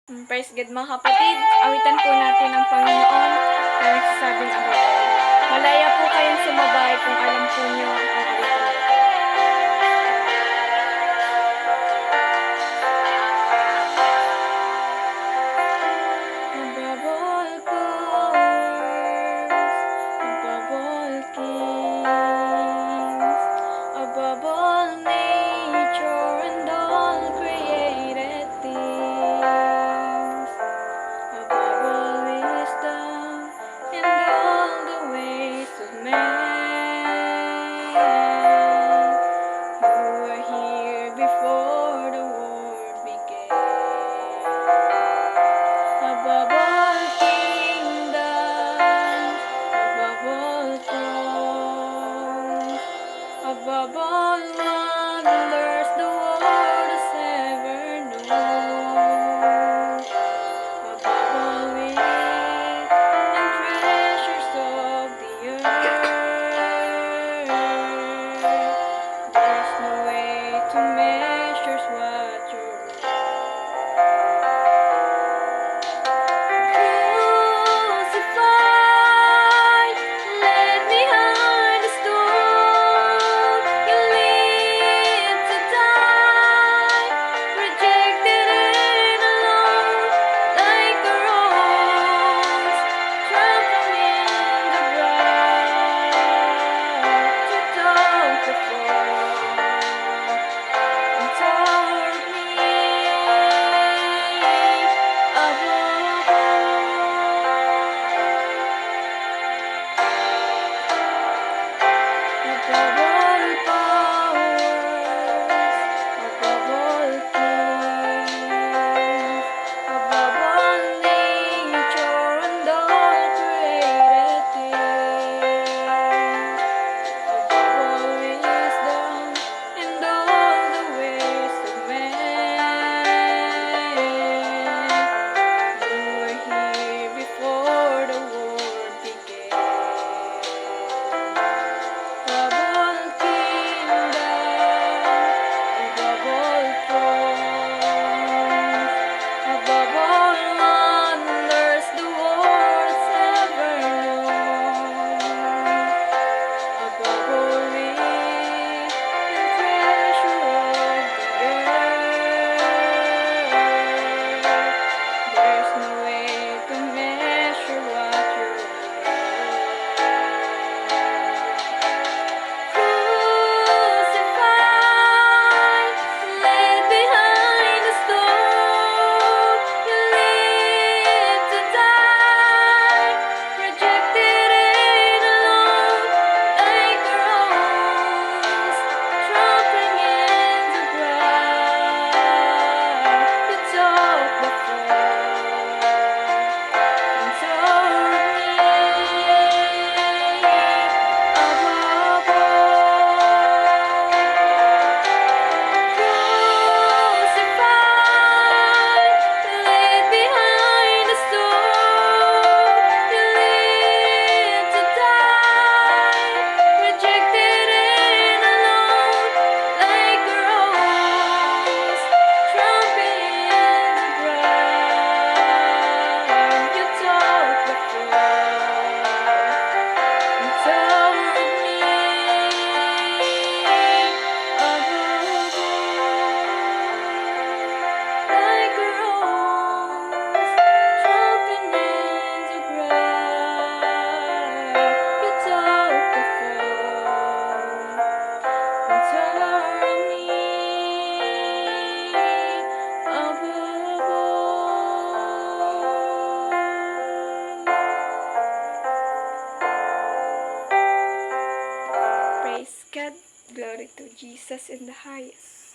Praise God mga kapatid, awitan po natin ang Panginoon na nagsasabing abot all. Malaya po kayong sumabay kung alam po niyo ang awitan na ito. Above all powers, above all kings, above all nature and all created things, above all wisdom and all the ways of man, you were here before the world began. Above all kingdoms, above all thrones, above all wonders the world has ever known, above all wealth and treasures of the earth, there's no way to measure what you're worth. Crucified, laid behind a stone, you lived to die, rejected and alone, like a rose, trampled in the ground. You took the fall and tore me above all. Above all powers, above all kings, above all nature and all created things, above all wisdom and all the ways of man, you were here before the world began. Above all kingdoms, above all thrones, above all wonders the world's ever known, above all wealth and treasure of the earth, there's no way to measure what you're worth. Crucified, laid behind a stone, you lived to die, rejected and alone, like a rose, trampling in the ground. You took the fall and tore me above all. Crucified, laid behind a stone, you lived to die, rejected and alone, like a rose, trampled in the ground. You took the fall and tore me above all, like a rose, trampled in the ground. You took the fall and tore me above all. Praise God, glory to Jesus in the highest.